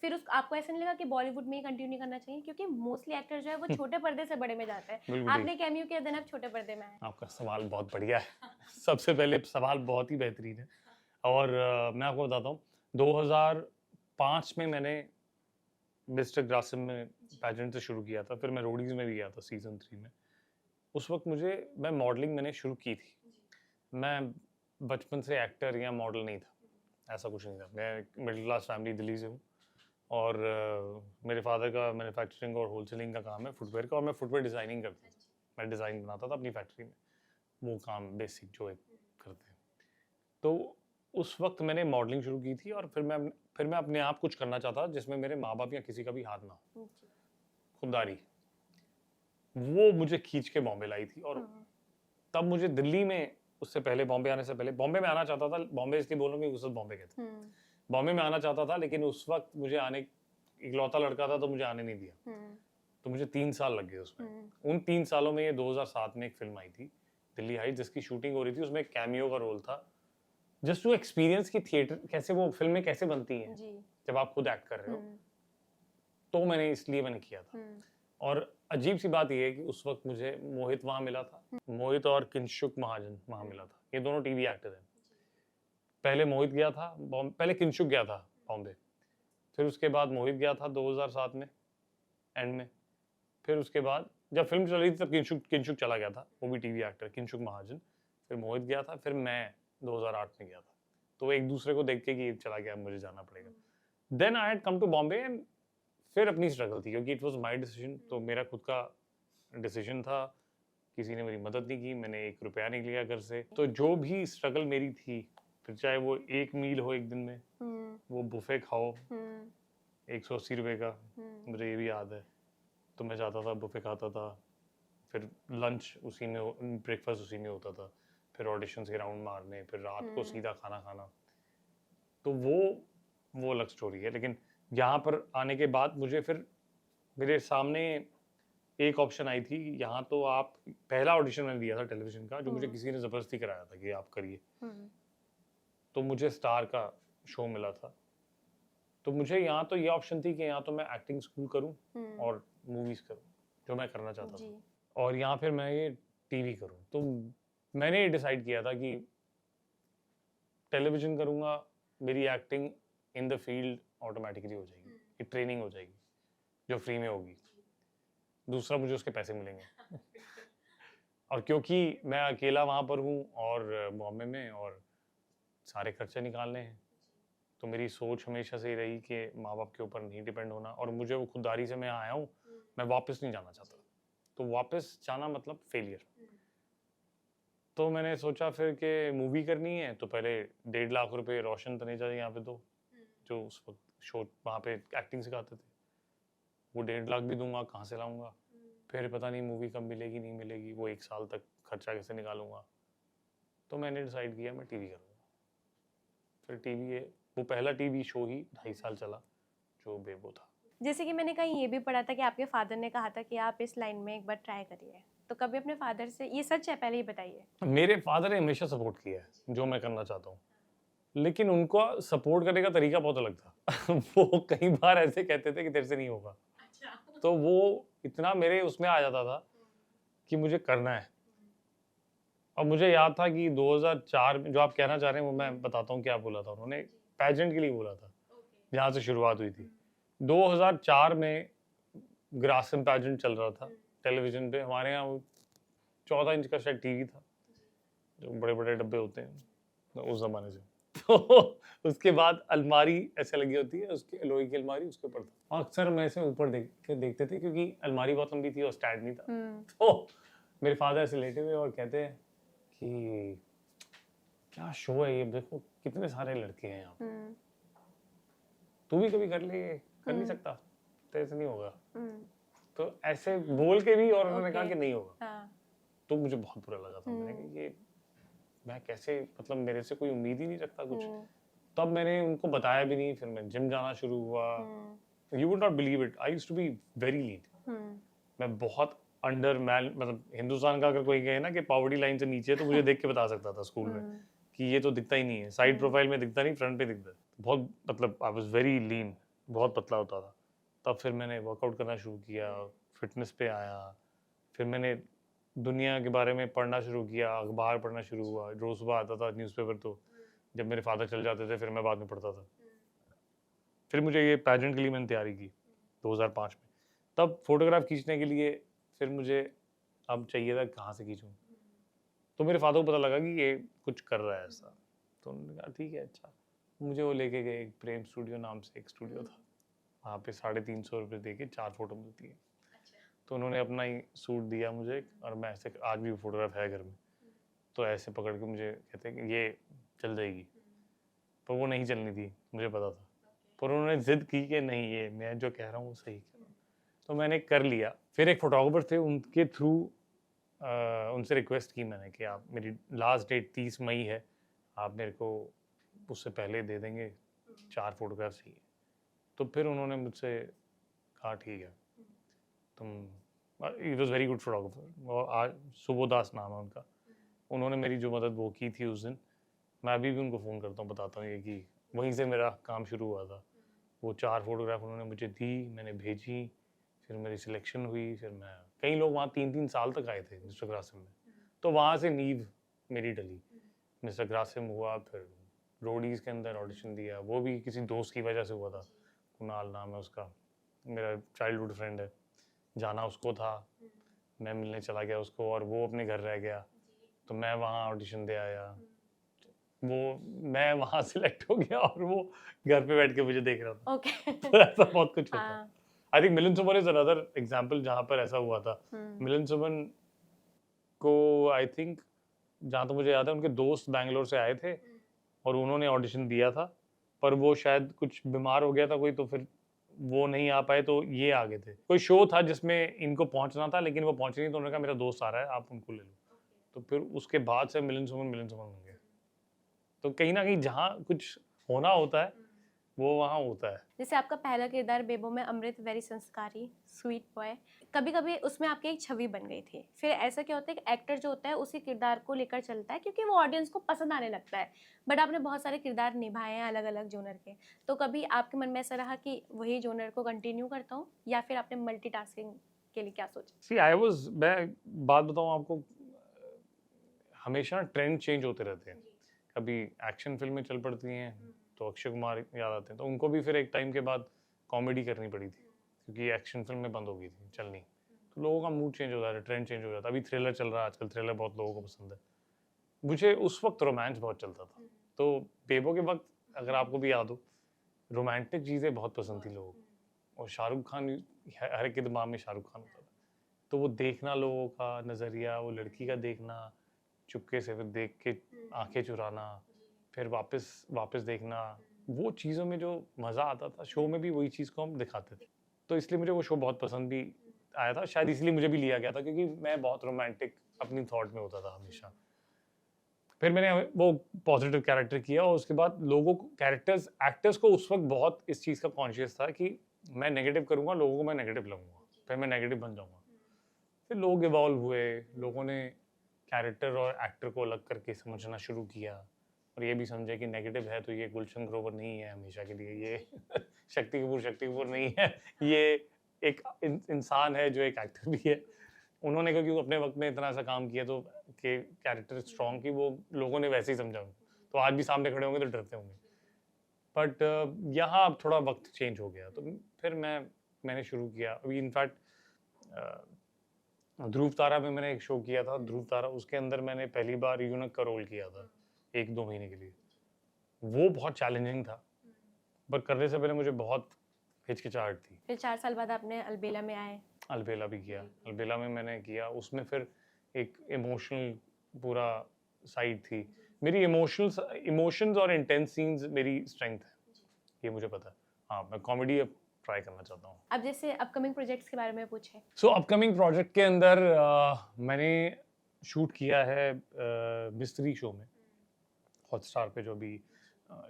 फिर उस आपको ऐसा नहीं लगा कि बॉलीवुड में ही कंटिन्यू करना चाहिए? क्योंकि मोस्टली एक्टर जो है वो छोटे पर्दे से बड़े में जाते हैं। बिल्कुल ठीक। आपने कैमियो किया, देन आप छोटे पर्दे में आए। आपका सवाल बहुत बढ़िया है। सबसे पहले सवाल बहुत ही बेहतरीन है। और मैं आपको बताता हूँ, 2005 में मैंने मिस्टर ग्रासिम में पेजेंट से शुरू किया था, फिर मैं रोडीज़ में भी गया था सीज़न 3 में। उस वक़्त मैं मॉडलिंग मैंने शुरू की थी। मैं बचपन से एक्टर या मॉडल नहीं था, ऐसा कुछ नहीं था। मैं मिडिल क्लास फैमिली दिल्ली से हूँ और मेरे फादर का मैन्युफैक्चरिंग और होलसेलिंग का काम है फुटवेयर का, और मैं फुटवेयर डिज़ाइनिंग करता था। मैं डिज़ाइन बनाता था अपनी फैक्ट्री में, वो काम बेसिक जो एक करते हैं। तो उस वक्त मैंने मॉडलिंग शुरू की थी, और फिर मैं अपने आप कुछ करना चाहता जिसमें मेरे माँ बाप या किसी का भी हाथ ना हो। खुददारी वो मुझे खींच के बॉम्बे लाई थी, और तब मुझे दिल्ली में, उससे पहले बॉम्बे आने से पहले, बॉम्बे में आना चाहता था। बॉम्बे इसलिए बोल रहा हूँ कि उस वक्त बॉम्बे कहते हैं। बॉम्बे में आना चाहता था, लेकिन उस वक्त मुझे आने, इकलौता लड़का था तो मुझे आने नहीं दिया। तो मुझे 3 साल लग गए उसमें। उन 3 सालों में ये 2007 में एक फिल्म आई थी दिल्ली हाइट, जिसकी शूटिंग हो रही थी। उसमें एक कैमियो का रोल था, जस्ट टू एक्सपीरियंस की थिएटर कैसे, वो फिल्में कैसे बनती हैं जब आप खुद एक्ट कर रहे हो। तो मैंने किया था। और अजीब सी बात यह है कि उस वक्त मुझे मोहित वहां मिला था, मोहित और किंशुक महाजन वहां मिला था। ये दोनों टीवी एक्टर हैं। पहले मोहित गया था, पहले किंशुक गया था बॉम्बे, फिर उसके बाद मोहित गया था 2007 में एंड में। फिर उसके बाद जब फिल्म चल रही थी तब किंशुक चला गया था, वो भी टीवी एक्टर, किंशुक महाजन। फिर मोहित गया था, फिर मैं 2008 में गया था। तो एक दूसरे को देख के कि चला गया, मुझे जाना पड़ेगा। Then I had come to Bombay, and फिर अपनी स्ट्रगल थी, क्योंकि इट वाज माय डिसीजन। तो मेरा खुद का डिसीजन था, किसी ने मेरी मदद नहीं की, मैंने 1 रुपया नहीं लिया घर से। तो जो भी स्ट्रगल मेरी थी, फिर चाहे वो 1 मील हो एक दिन में, वो बुफे खाओ 180 रुपए का, मुझे ये भी याद है। तो मैं जाता था, बुफे खाता था, फिर लंच उसी में, ब्रेकफास्ट उसी में होता था, फिर ऑडिशंस के राउंड मारने, फिर रात को सीधा खाना खाना। तो वो अलग स्टोरी है। लेकिन यहाँ पर आने के बाद मुझे फिर, मेरे सामने एक ऑप्शन आई थी यहाँ। तो आप, पहला ऑडिशन मैंने दिया था टेलीविजन का, जो मुझे किसी ने ज़बरदस्ती कराया था कि आप करिए। तो मुझे स्टार का शो मिला था। तो मुझे यहाँ तो ये ऑप्शन थी कि यहाँ तो मैं एक्टिंग स्कूल करूँ और मूवीज करूँ, जो मैं करना चाहता था, और यहाँ फिर मैं ये टीवी करूँ। तो मैंने ये डिसाइड किया था कि टेलीविजन करूँगा, मेरी acting in the field automatically हो जाएगी, ये ट्रेनिंग हो जाएगी जो फ्री में होगी। दूसरा, मुझे उसके पैसे मिलेंगे। और क्योंकि मैं अकेला वहाँ पर हूँ और बॉम्बे में, और सारे खर्चे निकालने हैं, तो मेरी सोच हमेशा से ही रही कि माँ बाप के ऊपर नहीं डिपेंड होना। और मुझे वो खुददारी से मैं आया हूँ, मैं वापस नहीं जाना चाहता। तो वापस जाना मतलब फेलियर। तो मैंने सोचा फिर कि मूवी करनी है, तो पहले 1.5 लाख रुपए रोशन तनेजा यहाँ पे दो, जो उस वक्त शो वहाँ पे एक्टिंग सिखाते थे। वो 1.5 लाख भी दूंगा, कहाँ से लाऊंगा? फिर पता नहीं मूवी कब मिलेगी नहीं मिलेगी, वो 1 साल तक खर्चा कैसे निकालूंगा। तो मैंने डिसाइड किया मैं टीवी करूँगा। फिर टीवी, वो पहला टीवी शो ही 2.5 साल चला, जो बेबो था। जैसे कि मैंने कहीं ये भी पढ़ा था कि आपके फादर ने कहा था कि आप इस लाइन में एक बार ट्राई करिए, तो कभी अपने फादर से, ये सच है, पहले ही बताइए। मेरे फादर ने हमेशा सपोर्ट किया है जो मैं करना चाहता हूँ, लेकिन उनका सपोर्ट करने का तरीका बहुत अलग था। वो कई बार ऐसे कहते थे कि तेरे से नहीं होगा। तो वो इतना मेरे उसमें आ जाता था कि मुझे करना है। और मुझे याद था कि 2004 में, जो आप कहना चाह रहे हैं वो मैं बताता हूँ क्या बोला था उन्होंने। पैजेंट के लिए बोला था, जहाँ से शुरुआत हुई थी। 2004 में ग्रासिम पैजेंट चल रहा था टेलीविजन पे। हमारे यहाँ 14 इंच का शायद टीवी था, जो बड़े बड़े डब्बे होते हैं उस जमाने से। तो उसके बाद अलमारी ऐसे लगी होती है, उसके लोहे की अलमारी, उसके ऊपर था। और अक्सर मैं ऐसे ऊपर देखते थे, क्योंकि अलमारी बहुत लंबी थी और स्टैंड नहीं था। तो मेरे फादर ऐसे लेटे हुए और कहते हैं कि क्या शो है ये, देखो कितने सारे लड़के हैं यहाँ, तू भी कभी कर ले, कर नहीं सकता, तेरे से नहीं होगा। तो ऐसे बोल के भी, और उन्होंने कहा कि नहीं होगा। तो मुझे बहुत बुरा लगा था। मैंने कहा ये मैं कैसे, मतलब मेरे से कोई उम्मीद ही नहीं रखता कुछ। तब मैंने उनको बताया भी नहीं। फिर मैं जिम जाना शुरू हुआ। You would not believe it, I used to be very lean. मैं बहुत अंडर मैन, मतलब हिंदुस्तान का अगर कोई कहे ना कि पॉवर्टी लाइन से नीचे है, तो मुझे देख के बता सकता था स्कूल में कि ये तो दिखता ही नहीं है, साइड प्रोफाइल में दिखता नहीं, फ्रंट पे दिखता है। बहुत, मतलब आई वाज वेरी लीन, बहुत पतला होता था। तब फिर मैंने वर्कआउट करना शुरू किया, फिटनेस पे आया। फिर मैंने दुनिया के बारे में पढ़ना शुरू किया, अखबार पढ़ना शुरू हुआ। रोज सुबह आता था न्यूज़पेपर, तो जब मेरे फादर चल जाते थे फिर मैं बाद में पढ़ता था। फिर मुझे ये पैजेंट के लिए मैंने तैयारी की 2005 में। तब फोटोग्राफ खींचने के लिए फिर मुझे अब चाहिए था कहाँ से खींचूँ। तो मेरे फादर को पता लगा कि ये कुछ कर रहा है ऐसा, तो उन्होंने कहा ठीक है अच्छा। मुझे वो लेके गए, एक प्रेम स्टूडियो नाम से एक स्टूडियो था, वहाँ पे 350 दे के 4 फोटो मिलती है। तो उन्होंने अपना ही सूट दिया मुझे, और मैं ऐसे, आज भी वो फोटोग्राफ है घर में, तो ऐसे पकड़ के मुझे कहते हैं कि ये चल जाएगी, पर वो नहीं चलनी थी, मुझे पता था, पर उन्होंने जिद की कि नहीं, ये मैं जो कह रहा हूँ वो सही कह रहा हूँ, तो मैंने कर लिया। फिर एक फोटोग्राफर थे, उनके थ्रू उनसे रिक्वेस्ट की मैंने कि आप, मेरी लास्ट डेट 30 मई है, आप मेरे को उससे पहले दे देंगे, 4 फोटोग्राफ चाहिए। तो फिर उन्होंने मुझसे कहा ठीक है तुम, he was very good photographer, और आज सुबोदास नाम है उनका, उन्होंने मेरी जो मदद वो की थी उस दिन, मैं अभी भी उनको फ़ोन करता हूँ, बताता हूँ ये कि वहीं से मेरा काम शुरू हुआ था। वो 4 फोटोग्राफ उन्होंने मुझे दी, मैंने भेजी, फिर मेरी सिलेक्शन हुई, फिर मैं, कई लोग वहाँ 3-3 साल तक आए थे मिस्टर ग्रासिम में, तो वहाँ से नींव मेरी डली। मिस्टर ग्रासिम हुआ, फिर रोडीज़ के अंदर ऑडिशन दिया, वो भी किसी दोस्त की वजह से हुआ था, कुणाल नाम है उसका, मेरा चाइल्डहुड फ्रेंड है, जाना उसको था, मैं मिलने चला गया उसको, और वो अपने घर रह गया, तो मैं वहाँ ऑडिशन दे आया, वो, मैं वहाँ सिलेक्ट हो गया और वो घर पे बैठ के मुझे देख रहा था। ओके। तो ऐसा बहुत कुछ होता है। हाँ। I think Milind Suman is another example जहाँ पर ऐसा हुआ था। मिलिंद सुमन को आई थिंक, जहाँ तो मुझे याद है, उनके दोस्त बैंगलोर से आए थे और उन्होंने ऑडिशन दिया था, पर वो शायद कुछ बीमार हो गया था कोई, तो फिर वो नहीं आ पाए, तो ये आ गए थे। कोई शो था जिसमें इनको पहुंचना था, लेकिन वो पहुंचे नहीं, तो उन्होंने कहा मेरा दोस्त आ रहा है, आप उनको ले लो। तो फिर उसके बाद से मिलिंद सुमन बन गए। तो कहीं ना कहीं जहाँ कुछ होना होता है वो वहाँ होता है। जैसे आपका पहला किरदार बेबो में अमृत वेरी संस्कारी स्वीट बॉय, कभी कभी उसमें आपकी एक छवि बन गई थी, फिर ऐसा क्या होता है कि एक्टर जो होता है उसी किरदार को लेकर चलता है क्योंकि वो ऑडियंस को पसंद आने लगता है, बट आपने बहुत सारे किरदार निभाए हैं अलग अलग जोनर के, तो कभी आपके मन में ऐसा रहा कि वही जोनर को कंटिन्यू करता हूँ, या फिर आपने मल्टीटास्किंग के लिए क्या सोचा? सी आई वाज, मैं बात बताऊँ आपको, हमेशा ट्रेंड चेंज होते रहते हैं। कभी एक्शन फिल्में चल पड़ती हैं तो अक्षय कुमार याद आते हैं, तो उनको भी फिर एक टाइम के बाद कॉमेडी करनी पड़ी थी क्योंकि एक्शन फिल्में बंद हो गई थी चलनी, तो लोगों का मूड चेंज हो जाता है, ट्रेंड चेंज हो जाता है। अभी थ्रिलर चल रहा है आजकल, थ्रिलर बहुत लोगों को पसंद है। मुझे उस वक्त रोमांस बहुत चलता था, तो बेबो के वक्त, अगर आपको भी याद हो, रोमांटिक चीज़ें बहुत पसंद थी लोगों को, और शाहरुख खान, हर एक के दिमाग में शाहरुख खान होता था, तो वो देखना, लोगों का नज़रिया, वो लड़की का देखना, चुपके से फिर देख के आंखें चुराना, फिर वापस वापस देखना, वो चीज़ों में जो मज़ा आता था, शो में भी वही चीज़ को हम दिखाते थे, तो इसलिए मुझे वो शो बहुत पसंद भी आया था, शायद इसलिए मुझे भी लिया गया था क्योंकि मैं बहुत रोमांटिक अपनी थॉट में होता था हमेशा। फिर मैंने वो पॉजिटिव कैरेक्टर किया, और उसके बाद लोगों को, कैरेक्टर्स, एक्टर्स को उस वक्त बहुत इस चीज़ का कॉन्शियस था कि मैं नेगेटिव करूँगा, लोगों को मैं नेगेटिव लगूंगा, फिर मैं नेगेटिव बन जाऊँगा। फिर लोग इवॉल्व हुए, लोगों ने कैरेक्टर और एक्टर को अलग करके समझना शुरू किया, और ये भी समझे कि नेगेटिव है तो ये गुलशन ग्रोवर नहीं है हमेशा के लिए, ये शक्ति कपूर नहीं है, ये एक इंसान है जो एक एक्टर भी है। उन्होंने, क्योंकि अपने वक्त में इतना सा काम किया, तो के कैरेक्टर स्ट्रॉन्ग की, वो लोगों ने वैसे ही समझा उनको, तो आज भी सामने खड़े होंगे तो डरते होंगे। बट यहाँ अब थोड़ा वक्त चेंज हो गया, तो फिर मैंने शुरू किया अभी, इनफैक्ट ध्रुव तारा में मैंने एक शो किया था, ध्रुव तारा, उसके अंदर मैंने पहली बार यूनक का रोल किया था 1-2 महीने के लिए। वो बहुत चैलेंजिंग था, पर करने से पहले मुझे बहुत हिचकिचाहट थी। फिर 4 साल बाद आपने अलबेला में आए। अलबेला भी किया, अलबेला में मैंने किया, उसमें फिर एक इमोशनल पूरा साइड थी मेरी, इमोशंस और इंटेंस सीन्स मेरी स्ट्रेंथ है, ये मुझे पता है। हाँ, मैं कॉमेडी अब ट्राई करना चाहता हूँ। अब जैसे अपकमिंग प्रोजेक्ट्स के बारे में पूछे। सो अपकमिंग प्रोजेक्ट के अंदर मैंने शूट किया है मिस्ट्री शो में, हॉटस्टार पे, जो भी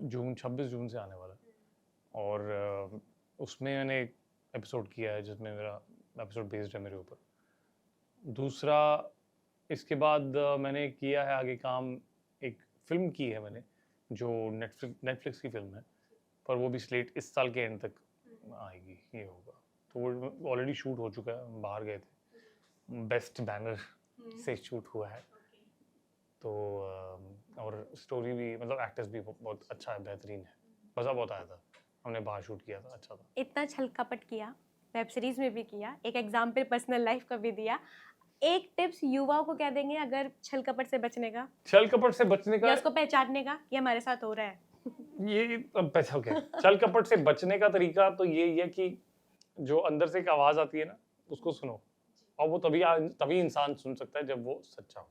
26 जून से आने वाला है, और उसमें मैंने एक एपिसोड किया है जिसमें मेरा एपिसोड बेस्ड है मेरे ऊपर। दूसरा, इसके बाद मैंने किया है आगे काम, एक फिल्म की है मैंने जो नेटफ्लिक्स की फिल्म है, पर वो भी स्लेट इस साल के एंड तक आएगी, ये होगा, तो वो ऑलरेडी शूट हो चुका है, हम बाहर गए थे, बेस्ट बैनर से शूट हुआ है, तो और स्टोरी भी, मतलब एक्टर्स भी बहुत अच्छा है, बेहतरीन है, मज़ा बहुत आया था, हमने बाहर शूट किया था, अच्छा था। इतना छल कपट किया, वेब सीरीज में भी किया, एक एग्जाम्पल पर्सनल लाइफ का भी दिया, एक टिप्स युवाओं को क्या देंगे अगर छल कपट से बचने का छल कपट से बचने या का उसको पहचानने का कि हमारे साथ हो रहा है? ये पैसा क्या छल कपट से बचने का तरीका तो यही है कि जो अंदर से एक आवाज आती है ना, उसको सुनो। और वो तभी इंसान सुन सकता है जब वो सच्चा हो।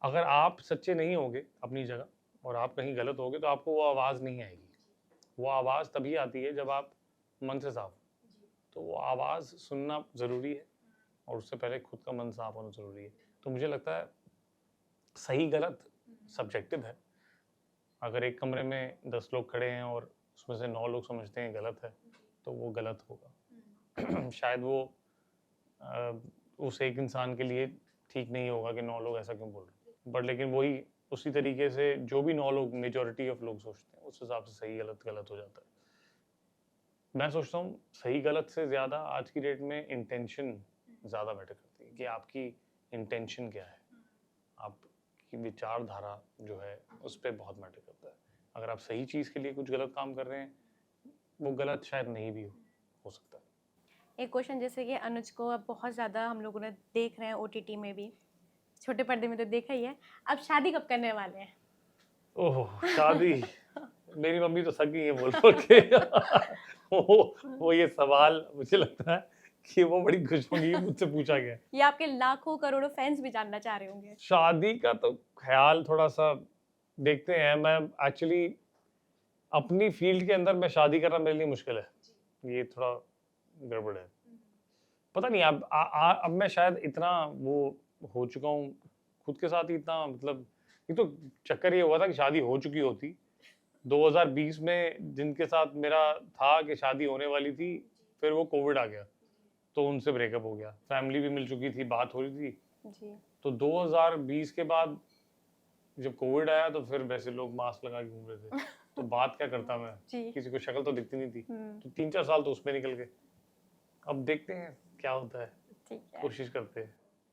अगर आप सच्चे नहीं होगे अपनी जगह और आप कहीं गलत होगे तो आपको वो आवाज़ नहीं आएगी। वो आवाज़ तभी आती है जब आप मन से साफ हो। तो वो आवाज़ सुनना ज़रूरी है और उससे पहले खुद का मन साफ होना ज़रूरी है। तो मुझे लगता है सही गलत सब्जेक्टिव है। अगर एक कमरे में 10 लोग खड़े हैं और उसमें से 9 लोग समझते हैं गलत है, तो वो गलत होगा। शायद वो उस एक इंसान के लिए ठीक नहीं होगा कि 9 लोग ऐसा क्यों बोल रहे हैं। बट लेकिन वही उसी तरीके से जो भी 9 लोग मेजॉरिटी ऑफ लोग सोचते हैं, उस हिसाब से सही गलत गलत हो जाता है। मैं सोचता हूँ सही गलत से ज़्यादा आज की डेट में इंटेंशन ज़्यादा मैटर करती है कि आपकी इंटेंशन क्या है, आपकी विचारधारा जो है उस पर बहुत मैटर करता है। अगर आप सही चीज़ के लिए कुछ गलत काम कर रहे हैं, वो गलत शायद नहीं भी हो सकता है। एक क्वेश्चन, जैसे कि अनुज को अब बहुत ज़्यादा हम लोगों ने देख रहे हैं ओटीटी में भी, छोटे पर्दे में तो देखा ही है, अब शादी कब करने वाले हैं? ओह शादी मेरी मम्मी तो सक गई है बोल बोल के। वो ये सवाल मुझे लगता है कि वो बड़ी खुश होंगी कि मुझसे पूछा गया। ये आपके लाखों करोड़ों फैंस भी जानना चाह रहे होंगे। शादी का तो ख्याल थोड़ा सा देखते हैं। मैं एक्चुअली अपनी फील्ड के अंदर मैं शादी करना मेरे लिए मुश्किल है, ये थोड़ा गड़बड़ है। पता नहीं अब मैं शायद इतना वो हो चुका हूँ खुद के साथ ही, इतना मतलब ये तो चक्कर ये हुआ था कि शादी हो चुकी होती 2020 में जिनके साथ मेरा था कि शादी होने वाली थी, फिर वो कोविड आ गया तो उनसे ब्रेकअप हो गया। फैमिली भी मिल चुकी थी, बात हो रही थी जी। तो 2020 के बाद जब कोविड आया तो फिर वैसे लोग मास्क लगा के घूम रहे थे तो बात क्या करता मैं, जी। किसी को शक्ल तो दिखती नहीं थी। हम्म, तो 3-4 साल तो उसमें निकल गए। अब देखते हैं क्या होता है, ठीक है। कोशिश करते हैं।